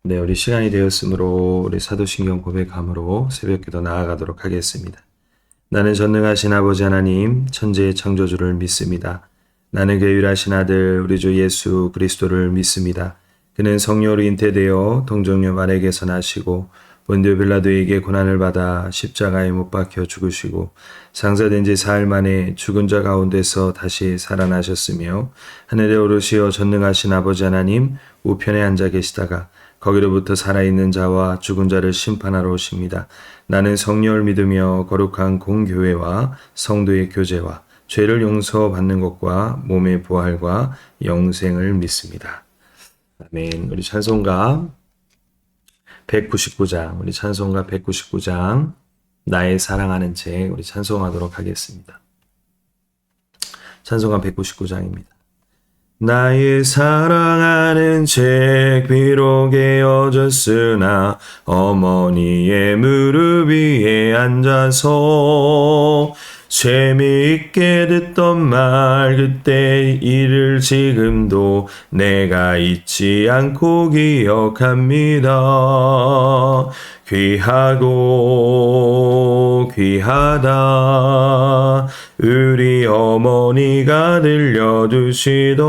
네, 우리 시간이 되었으므로 우리 사도신경 고백함으로 새벽기도 나아가도록 하겠습니다. 나는 전능하신 아버지 하나님, 천지의 창조주를 믿습니다. 나는 그 유일하신 아들 우리 주 예수 그리스도를 믿습니다. 그는 성령으로 잉태되어 동정녀 마리아에게서 나시고 본디오 빌라도에게 고난을 받아 십자가에 못 박혀 죽으시고 상사된 지 사흘 만에 죽은 자 가운데서 다시 살아나셨으며 하늘에 오르시어 전능하신 아버지 하나님 우편에 앉아 계시다가 거기로부터 살아있는 자와 죽은 자를 심판하러 오십니다. 나는 성령을 믿으며 거룩한 공교회와 성도의 교제와 죄를 용서받는 것과 몸의 부활과 영생을 믿습니다. 아멘. 우리 찬송가 199장, 우리 찬송가 199장, 나의 사랑하는 책, 우리 찬송하도록 하겠습니다. 찬송가 199장입니다. 나의 사랑하는 책 비록 깨어졌으나 어머니의 무릎 위에 앉아서 재미있게 듣던 말 그때 일을 지금도 내가 잊지 않고 기억합니다. 귀하고 귀하다 우리 어머니가 들려주시던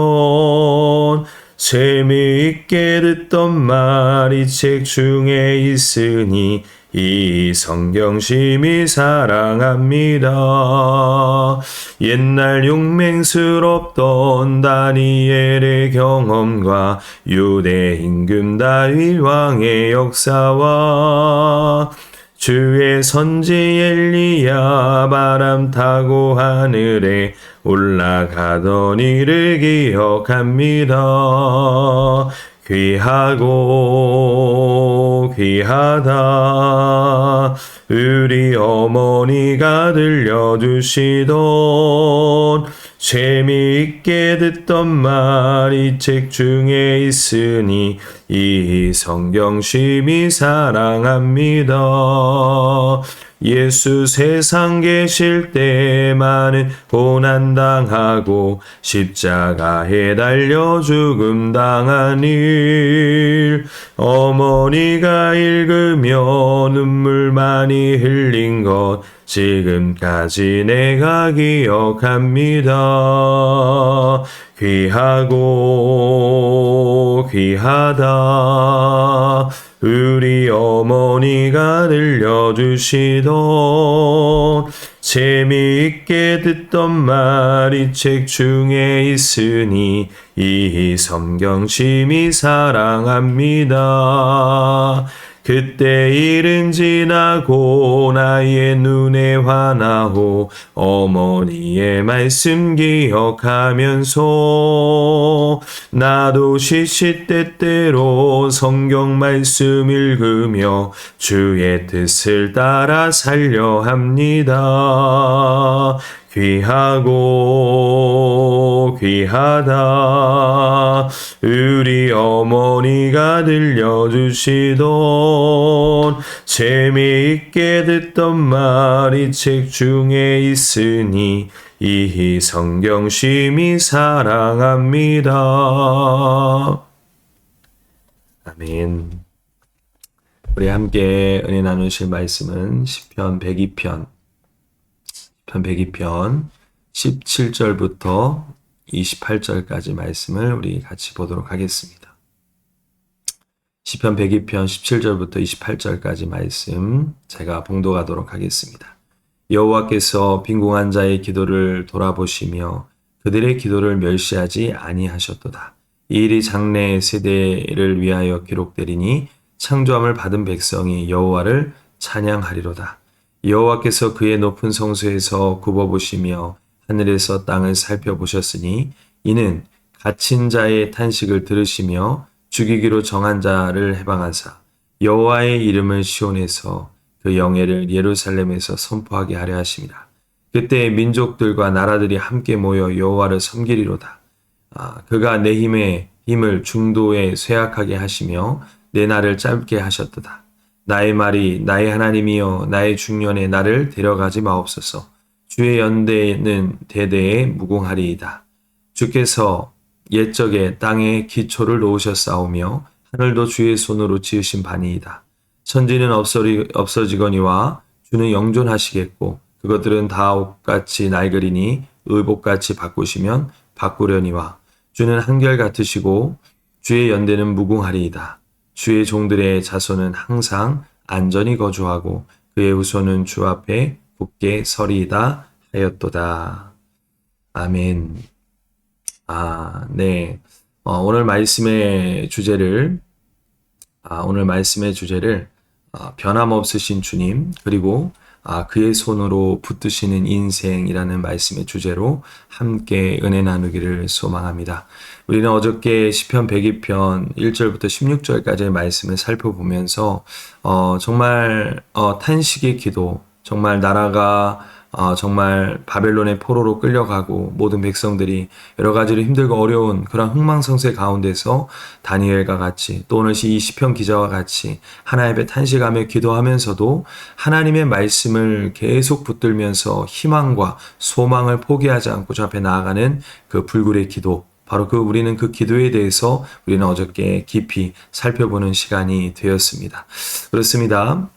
재미있게 듣던 말이 책 중에 있으니 이 성경 심히 사랑합니다. 옛날 용맹스럽던 다니엘의 경험과 유대 임금 다윗 왕의 역사와 주의 선지 엘리야 바람 타고 하늘에 올라가던 일을 기억합니다. 귀하고 귀하다 우리 어머니가 들려주시던 재미있게 듣던 말이 책 중에 있으니 이 성경 심히 사랑합니다. 예수 세상 계실 때 많은 고난당하고 십자가에 달려 죽음 당한 일 어머니가 읽으며 눈물 많이 흘린 것 지금까지 내가 기억합니다. 귀하고 귀하다 우리 어머니가 들려주시던 재미있게 듣던 말이 책 중에 있으니 이 성경 심히 사랑합니다. 그때 일은 지나고 나의 눈에 환하고 어머니의 말씀 기억하면서 나도 시시때때로 성경 말씀 읽으며 주의 뜻을 따라 살려 합니다. 귀하고 귀하다 우리 어머니가 들려주시던 재미있게 듣던 말이 책 중에 있으니 이 성경 심히 사랑합니다. 아멘. 우리 함께 은혜 나누실 말씀은 시편 102편 17절부터 28절까지 말씀을 우리 같이 보도록 하겠습니다. 시편 102편 17절부터 28절까지 말씀 제가 봉독하도록 하겠습니다. 여호와께서 빈궁한 자의 기도를 돌아보시며 그들의 기도를 멸시하지 아니하셨도다. 이 일이 장래 세대를 위하여 기록되리니 창조함을 받은 백성이 여호와를 찬양하리로다. 여호와께서 그의 높은 성소에서 굽어보시며 하늘에서 땅을 살펴보셨으니 이는 갇힌 자의 탄식을 들으시며 죽이기로 정한 자를 해방하사 여호와의 이름을 시온에서 그 영예를 예루살렘에서 선포하게 하려 하십니다. 그때 민족들과 나라들이 함께 모여 여호와를 섬기리로다. 그가 내 힘을 중도에 쇠약하게 하시며 내 날을 짧게 하셨도다. 나의 말이 나의 하나님이여 나의 중년에 나를 데려가지 마옵소서. 주의 연대는 대대에 무궁하리이다. 주께서 옛적에 땅에 기초를 놓으셨사오며 하늘도 주의 손으로 지으신 바니이다. 천지는 없어지거니와 주는 영존하시겠고 그것들은 다 옷같이 낡으리니 의복같이 바꾸시면 바꾸려니와 주는 한결같으시고 주의 연대는 무궁하리이다. 주의 종들의 자손은 항상 안전히 거주하고 그의 후손은 주 앞에 굳게 서리이다 하였도다. 아멘. 네. 오늘 말씀의 주제를 변함없으신 주님, 그리고 그의 손으로 붙드시는 인생이라는 말씀의 주제로 함께 은혜 나누기를 소망합니다. 우리는 어저께 시편 102편 1절부터 16절까지의 말씀을 살펴보면서 정말 탄식의 기도, 정말 나라가 정말 바벨론의 포로로 끌려가고 모든 백성들이 여러 가지로 힘들고 어려운 그런 흥망성쇠 가운데서 다니엘과 같이 또 오늘 이 시편 기자와 같이 하나님 앞에 탄식하며 기도하면서도 하나님의 말씀을 계속 붙들면서 희망과 소망을 포기하지 않고 주 앞에 나아가는 그 불굴의 기도, 바로 우리는 그 기도에 대해서 우리는 어저께 깊이 살펴보는 시간이 되었습니다. 그렇습니다.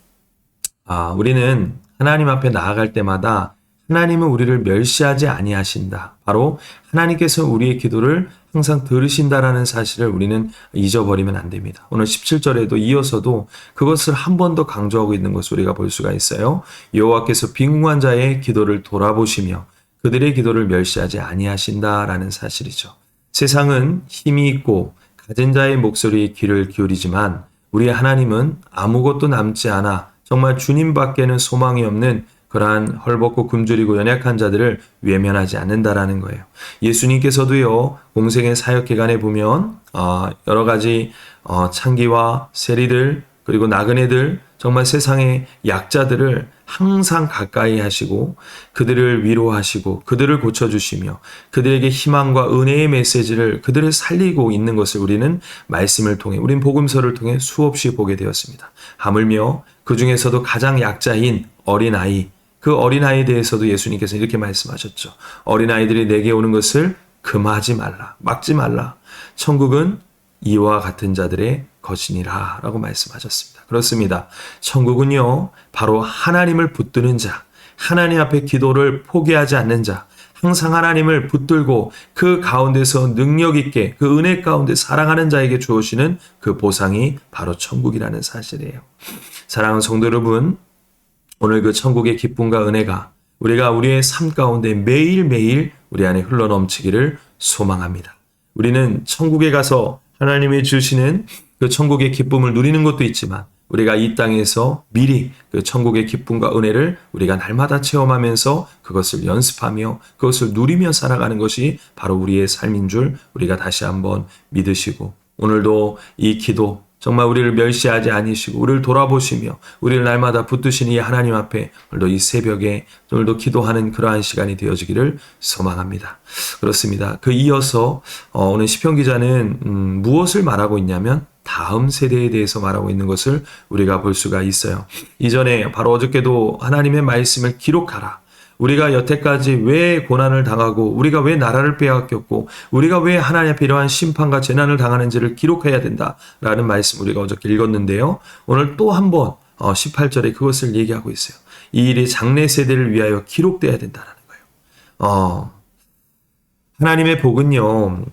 우리는 하나님 앞에 나아갈 때마다 하나님은 우리를 멸시하지 아니하신다. 바로 하나님께서 우리의 기도를 항상 들으신다라는 사실을 우리는 잊어버리면 안 됩니다. 오늘 17절에도 이어서도 그것을 한 번 더 강조하고 있는 것을 우리가 볼 수가 있어요. 여호와께서 빈궁한 자의 기도를 돌아보시며 그들의 기도를 멸시하지 아니하신다라는 사실이죠. 세상은 힘이 있고 가진 자의 목소리에 귀를 기울이지만 우리의 하나님은 아무것도 남지 않아 정말 주님밖에는 소망이 없는 그러한 헐벗고 굶주리고 연약한 자들을 외면하지 않는다라는 거예요. 예수님께서도요, 공생의 사역 기간에 보면 여러 가지 창기와 세리들 그리고 나그네들, 정말 세상의 약자들을 항상 가까이 하시고 그들을 위로하시고 그들을 고쳐주시며 그들에게 희망과 은혜의 메시지를 그들을 살리고 있는 것을 우리는 말씀을 통해, 우린 복음서를 통해 수없이 보게 되었습니다. 하물며 그 중에서도 가장 약자인 어린아이, 그 어린아이에 대해서도 예수님께서 이렇게 말씀하셨죠. 어린아이들이 내게 오는 것을 금하지 말라, 막지 말라. 천국은 이와 같은 자들의 것이니라 라고 말씀하셨습니다. 그렇습니다. 천국은요, 바로 하나님을 붙드는 자, 하나님 앞에 기도를 포기하지 않는 자, 항상 하나님을 붙들고 그 가운데서 능력 있게 그 은혜 가운데 사랑하는 자에게 주어지는 그 보상이 바로 천국이라는 사실이에요. 사랑하는 성도 여러분, 오늘 그 천국의 기쁨과 은혜가 우리가 우리의 삶 가운데 매일매일 우리 안에 흘러넘치기를 소망합니다. 우리는 천국에 가서 하나님이 주시는 그 천국의 기쁨을 누리는 것도 있지만 우리가 이 땅에서 미리 그 천국의 기쁨과 은혜를 우리가 날마다 체험하면서 그것을 연습하며 그것을 누리며 살아가는 것이 바로 우리의 삶인 줄 우리가 다시 한번 믿으시고, 오늘도 이 기도 정말 우리를 멸시하지 아니시고 우리를 돌아보시며 우리를 날마다 붙드시는 이 하나님 앞에 오늘도 이 새벽에 오늘도 기도하는 그러한 시간이 되어지기를 소망합니다. 그렇습니다. 이어서 오늘 시편 기자는 무엇을 말하고 있냐면 다음 세대에 대해서 말하고 있는 것을 우리가 볼 수가 있어요. 이전에 바로 어저께도 하나님의 말씀을 기록하라. 우리가 여태까지 왜 고난을 당하고 우리가 왜 나라를 빼앗겼고 우리가 왜 하나님 앞에 이러한 심판과 재난을 당하는지를 기록해야 된다라는 말씀 우리가 어저께 읽었는데요. 오늘 또 한 번 18절에 그것을 얘기하고 있어요. 이 일이 장래 세대를 위하여 기록돼야 된다는 거예요. 하나님의 복은요,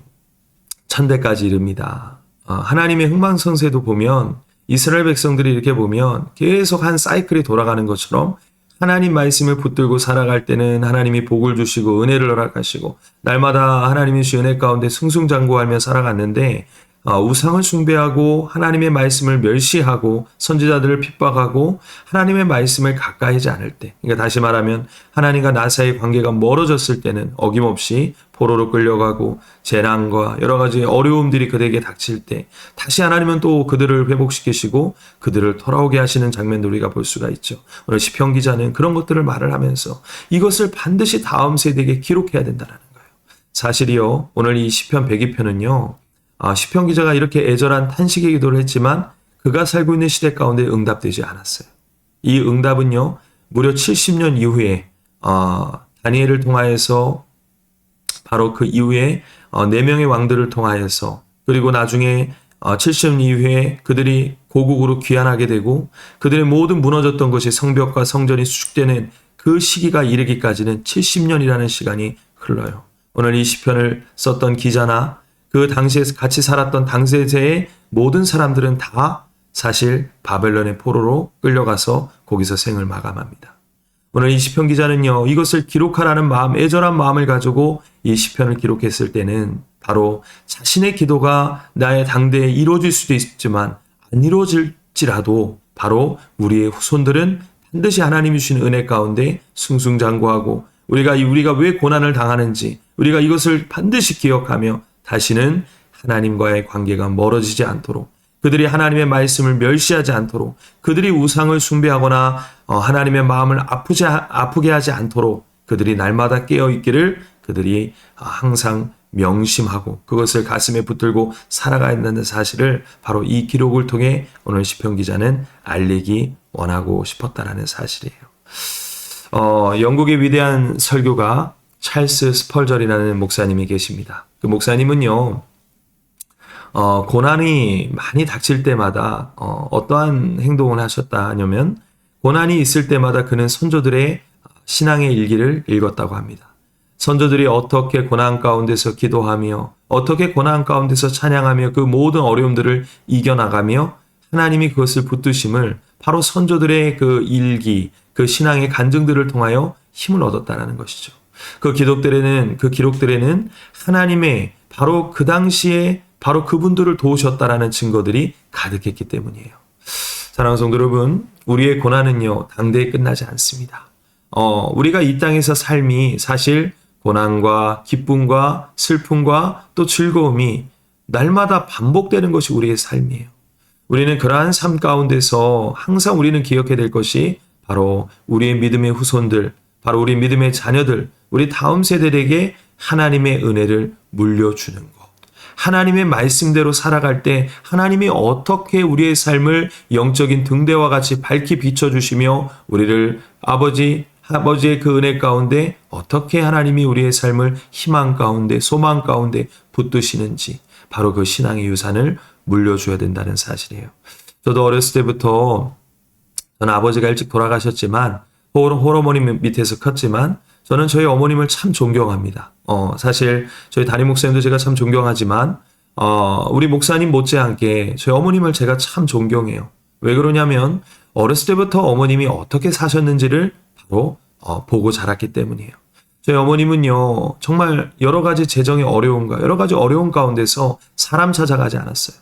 천대까지 이릅니다. 하나님의 흥망성쇠도 보면 이스라엘 백성들이 이렇게 보면 계속 한 사이클이 돌아가는 것처럼 하나님 말씀을 붙들고 살아갈 때는 하나님이 복을 주시고 은혜를 허락하시고 날마다 하나님의 주 은혜 가운데 승승장구하며 살아갔는데 우상을 숭배하고 하나님의 말씀을 멸시하고 선지자들을 핍박하고 하나님의 말씀을 가까이 하지 않을 때, 그러니까 다시 말하면 하나님과 나 사이의 관계가 멀어졌을 때는 어김없이 포로로 끌려가고 재난과 여러 가지 어려움들이 그들에게 닥칠 때 다시 하나님은 또 그들을 회복시키시고 그들을 돌아오게 하시는 장면들 우리가 볼 수가 있죠. 오늘 시편 기자는 그런 것들을 말을 하면서 이것을 반드시 다음 세대에게 기록해야 된다는 거예요. 사실이요, 오늘 이 시편 102편은요, 시편 기자가 이렇게 애절한 탄식의 기도를 했지만 그가 살고 있는 시대 가운데 응답되지 않았어요. 이 응답은요, 무려 70년 이후에 다니엘을 통하여서 바로 그 이후에 4명의 왕들을 통하여서 그리고 나중에 70년 이후에 그들이 고국으로 귀환하게 되고 그들의 모든 무너졌던 것이 성벽과 성전이 수축되는 그 시기가 이르기까지는 70년이라는 시간이 흘러요. 오늘 이 시편을 썼던 기자나 그 당시에 같이 살았던 당세대의 모든 사람들은 다 사실 바벨론의 포로로 끌려가서 거기서 생을 마감합니다. 오늘 이 시편 기자는요, 이것을 기록하라는 마음, 애절한 마음을 가지고 이 시편을 기록했을 때는 바로 자신의 기도가 나의 당대에 이루어질 수도 있지만 안 이루어질지라도 바로 우리의 후손들은 반드시 하나님이 주신 은혜 가운데 승승장구하고 우리가 왜 고난을 당하는지 우리가 이것을 반드시 기억하며 다시는 하나님과의 관계가 멀어지지 않도록 그들이 하나님의 말씀을 멸시하지 않도록 그들이 우상을 숭배하거나 하나님의 마음을 아프게 하지 않도록 그들이 날마다 깨어있기를 그들이 항상 명심하고 그것을 가슴에 붙들고 살아가야 한다는 사실을 바로 이 기록을 통해 오늘 시편 기자는 알리기 원하고 싶었다라는 사실이에요. 영국의 위대한 설교가 찰스 스펄전이라는 목사님이 계십니다. 그 목사님은요, 고난이 많이 닥칠 때마다 어떠한 행동을 하셨다 하냐면 고난이 있을 때마다 그는 선조들의 신앙의 일기를 읽었다고 합니다. 선조들이 어떻게 고난 가운데서 기도하며 어떻게 고난 가운데서 찬양하며 그 모든 어려움들을 이겨나가며 하나님이 그것을 붙드심을 바로 선조들의 그 일기, 그 신앙의 간증들을 통하여 힘을 얻었다는 것이죠. 그 기록들에는 하나님의 바로 그 당시에 바로 그분들을 도우셨다라는 증거들이 가득했기 때문이에요. 사랑하는 성도 여러분, 우리의 고난은요, 당대에 끝나지 않습니다. 우리가 이 땅에서 삶이 사실 고난과 기쁨과 슬픔과 또 즐거움이 날마다 반복되는 것이 우리의 삶이에요. 우리는 그러한 삶 가운데서 항상 우리는 기억해야 될 것이 바로 우리의 믿음의 후손들, 바로 우리 믿음의 자녀들, 우리 다음 세대에게 하나님의 은혜를 물려주는 것. 하나님의 말씀대로 살아갈 때 하나님이 어떻게 우리의 삶을 영적인 등대와 같이 밝히 비춰주시며 우리를 아버지의 그 은혜 가운데 어떻게 하나님이 우리의 삶을 희망 가운데 소망 가운데 붙드시는지 바로 그 신앙의 유산을 물려줘야 된다는 사실이에요. 저도 어렸을 때부터 저는 아버지가 일찍 돌아가셨지만 홀어머니 밑에서 컸지만 저는 저희 어머님을 참 존경합니다. 사실 저희 담임 목사님도 제가 참 존경하지만 우리 목사님 못지않게 저희 어머님을 제가 참 존경해요. 왜 그러냐면 어렸을 때부터 어머님이 어떻게 사셨는지를 바로 보고 자랐기 때문이에요. 저희 어머님은요, 정말 여러 가지 재정의 어려움과 여러 가지 어려움 가운데서 사람 찾아가지 않았어요.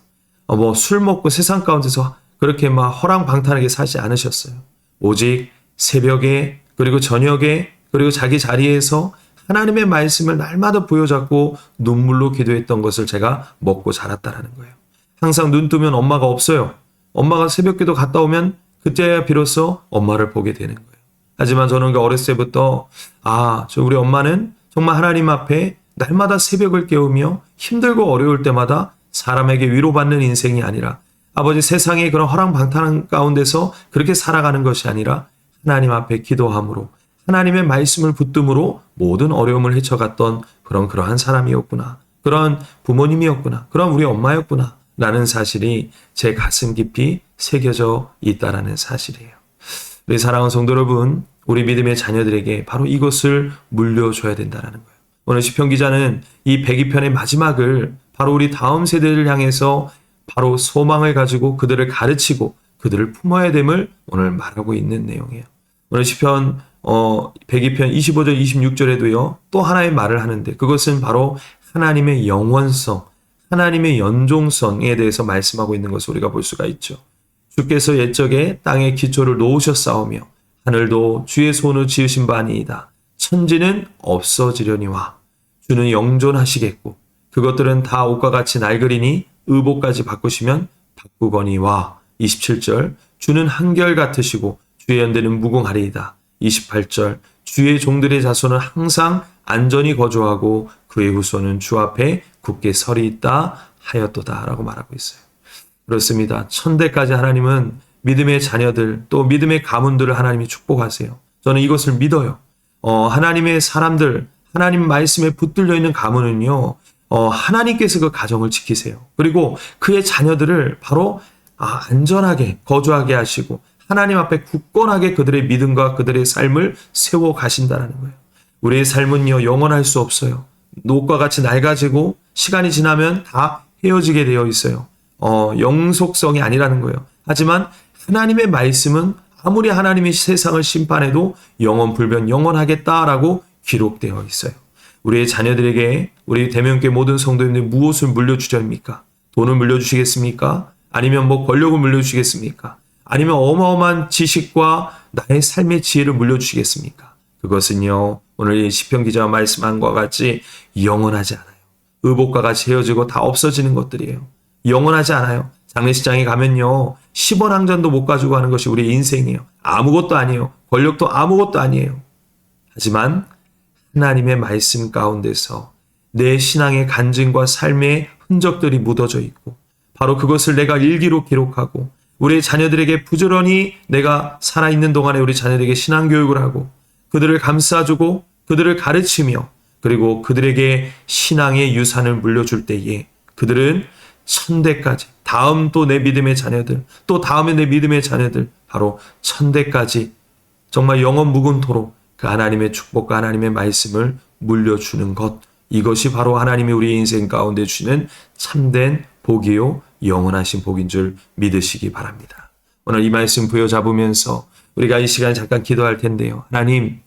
술 먹고 세상 가운데서 그렇게 막 허랑방탕하게 사지 않으셨어요. 오직 새벽에 그리고 저녁에 그리고 자기 자리에서 하나님의 말씀을 날마다 부여잡고 눈물로 기도했던 것을 제가 먹고 자랐다라는 거예요. 항상 눈 뜨면 엄마가 없어요. 엄마가 새벽기도 갔다 오면 그때야 비로소 엄마를 보게 되는 거예요. 하지만 저는 그 어렸을 때부터 우리 엄마는 정말 하나님 앞에 날마다 새벽을 깨우며 힘들고 어려울 때마다 사람에게 위로받는 인생이 아니라 아버지 세상의 그런 허랑방탕한 가운데서 그렇게 살아가는 것이 아니라 하나님 앞에 기도함으로 하나님의 말씀을 붙듦으로 모든 어려움을 헤쳐갔던 그러한 사람이었구나. 그런 부모님이었구나. 그런 우리 엄마였구나. 라는 사실이 제 가슴 깊이 새겨져 있다라는 사실이에요. 우리 사랑하는 성도 여러분, 우리 믿음의 자녀들에게 바로 이것을 물려줘야 된다는 거예요. 오늘 시편 기자는 이 102편의 마지막을 바로 우리 다음 세대를 향해서 바로 소망을 가지고 그들을 가르치고 그들을 품어야 됨을 오늘 말하고 있는 내용이에요. 오늘 시편 102편 25절 26절에도요. 또 하나의 말을 하는데 그것은 바로 하나님의 영원성, 하나님의 연종성에 대해서 말씀하고 있는 것을 우리가 볼 수가 있죠. 주께서 옛적에 땅의 기초를 놓으셨사오며 하늘도 주의 손으로 지으신 바 아니이다. 천지는 없어지려니와 주는 영존하시겠고 그것들은 다 옷과 같이 낡으리니 의복까지 바꾸시면 바꾸거니와 27절 주는 한결같으시고 주의 연대는 무궁하리이다. 28절 주의 종들의 자손은 항상 안전히 거주하고 그의 후손은 주 앞에 굳게 설이 있다 하였도다 라고 말하고 있어요. 그렇습니다. 천대까지 하나님은 믿음의 자녀들 또 믿음의 가문들을 하나님이 축복하세요. 저는 이것을 믿어요. 하나님의 사람들 하나님 말씀에 붙들려 있는 가문은요. 하나님께서 그 가정을 지키세요. 그리고 그의 자녀들을 바로 안전하게 거주하게 하시고 하나님 앞에 굳건하게 그들의 믿음과 그들의 삶을 세워 가신다는 거예요. 우리의 삶은요, 영원할 수 없어요. 녹과 같이 낡아지고 시간이 지나면 다 헤어지게 되어 있어요. 영속성이 아니라는 거예요. 하지만 하나님의 말씀은 아무리 하나님이 세상을 심판해도 영원 불변 영원하겠다라고 기록되어 있어요. 우리의 자녀들에게 우리 대면교회 모든 성도님들 무엇을 물려주십니까? 돈을 물려주시겠습니까? 아니면 권력을 물려주시겠습니까? 아니면 어마어마한 지식과 나의 삶의 지혜를 물려주시겠습니까? 그것은요, 오늘 이 시편 기자가 말씀한 것과 같이 영원하지 않아요. 의복과 같이 헤어지고 다 없어지는 것들이에요. 영원하지 않아요. 장례식장에 가면요, 10원 한 잔도 못 가지고 가는 것이 우리의 인생이에요. 아무것도 아니에요. 권력도 아무것도 아니에요. 하지만 하나님의 말씀 가운데서 내 신앙의 간증과 삶의 흔적들이 묻어져 있고 바로 그것을 내가 일기로 기록하고 우리 자녀들에게 부지런히 내가 살아있는 동안에 우리 자녀들에게 신앙교육을 하고 그들을 감싸주고 그들을 가르치며 그리고 그들에게 신앙의 유산을 물려줄 때에 그들은 천대까지 다음 또 내 믿음의 자녀들 또 다음에 내 믿음의 자녀들 바로 천대까지 정말 영원 무궁토록 그 하나님의 축복과 하나님의 말씀을 물려주는 것 이것이 바로 하나님이 우리 인생 가운데 주시는 참된 복이요 영원하신 복인 줄 믿으시기 바랍니다. 오늘 이 말씀 부여잡으면서 우리가 이 시간 잠깐 기도할 텐데요. 하나님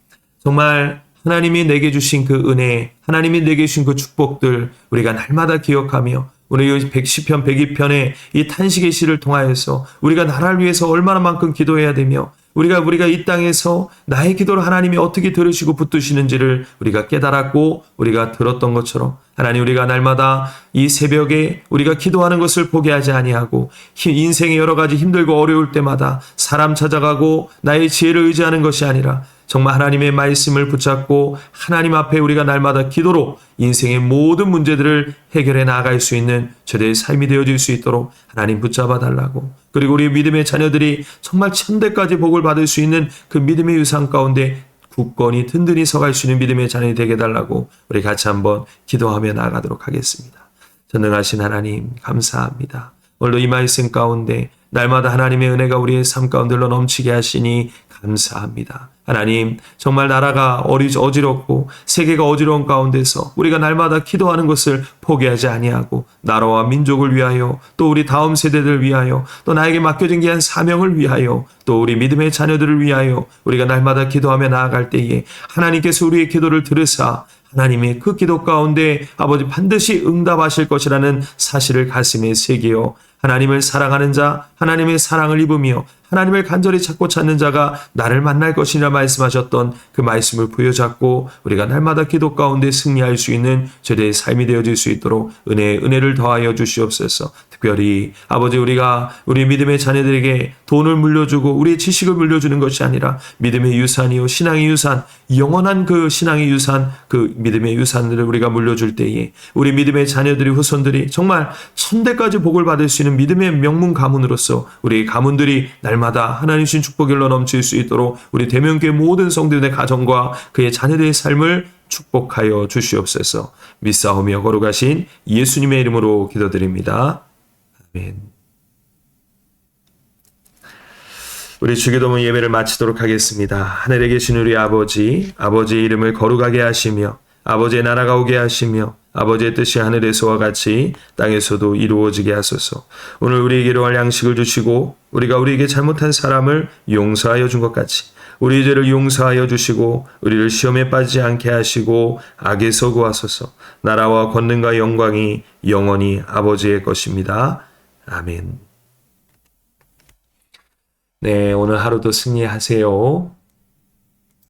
정말 하나님이 내게 주신 그 은혜 하나님이 내게 주신 그 축복들 우리가 날마다 기억하며 오늘 이 110편 102편의 이 탄식의 시를 통하여서 우리가 나라를 위해서 얼마나만큼 기도해야 되며 우리가 이 땅에서 나의 기도를 하나님이 어떻게 들으시고 붙드시는지를 우리가 깨달았고 우리가 들었던 것처럼 하나님 우리가 날마다 이 새벽에 우리가 기도하는 것을 포기하지 아니하고 인생의 여러 가지 힘들고 어려울 때마다 사람 찾아가고 나의 지혜를 의지하는 것이 아니라 정말 하나님의 말씀을 붙잡고 하나님 앞에 우리가 날마다 기도로 인생의 모든 문제들을 해결해 나아갈 수 있는 저들의 삶이 되어질 수 있도록 하나님 붙잡아 달라고 그리고 우리 믿음의 자녀들이 정말 천대까지 복을 받을 수 있는 그 믿음의 유산 가운데 굳건히 든든히 서갈 수 있는 믿음의 자녀이 되게 해달라고 우리 같이 한번 기도하며 나아가도록 하겠습니다. 전능하신 하나님 감사합니다. 오늘도 이 말씀 가운데 날마다 하나님의 은혜가 우리의 삶 가운데로 넘치게 하시니 감사합니다. 하나님 정말 나라가 어지럽고 세계가 어지러운 가운데서 우리가 날마다 기도하는 것을 포기하지 아니하고 나라와 민족을 위하여 또 우리 다음 세대들을 위하여 또 나에게 맡겨진 귀한 사명을 위하여 또 우리 믿음의 자녀들을 위하여 우리가 날마다 기도하며 나아갈 때에 하나님께서 우리의 기도를 들으사 하나님의 그 기도 가운데 아버지 반드시 응답하실 것이라는 사실을 가슴에 새기어 하나님을 사랑하는 자, 하나님의 사랑을 입으며 하나님을 간절히 찾고 찾는 자가 나를 만날 것이라 말씀하셨던 그 말씀을 부여잡고 우리가 날마다 기도 가운데 승리할 수 있는 저희의 삶이 되어질 수 있도록 은혜를 더하여 주시옵소서. 특별히 아버지 우리가 우리 믿음의 자녀들에게 돈을 물려주고 우리의 지식을 물려주는 것이 아니라 믿음의 유산이요 신앙의 유산 영원한 그 신앙의 유산 그 믿음의 유산들을 우리가 물려줄 때에 우리 믿음의 자녀들이 후손들이 정말 천대까지 복을 받을 수 있는 믿음의 명문 가문으로서 우리 가문들이 날마다 하나님 주신 축복일로 넘칠 수 있도록 우리 대면교회 모든 성도들의 가정과 그의 자녀들의 삶을 축복하여 주시옵소서. 믿사오며 거룩하신 예수님의 이름으로 기도드립니다. 아멘. 우리 주기도문 예배를 마치도록 하겠습니다. 하늘에 계신 우리 아버지의 이름을 거룩하게 하시며 아버지의 나라가 오게 하시며 아버지의 뜻이 하늘에서와 같이 땅에서도 이루어지게 하소서. 오늘 우리에게 일용할 양식을 주시고 우리가 우리에게 잘못한 사람을 용서하여 준 것 같이 우리 죄를 용서하여 주시고 우리를 시험에 빠지지 않게 하시고 악에서 구하소서. 나라와 권능과 영광이 영원히 아버지의 것입니다. 아멘. 네, 오늘 하루도 승리하세요.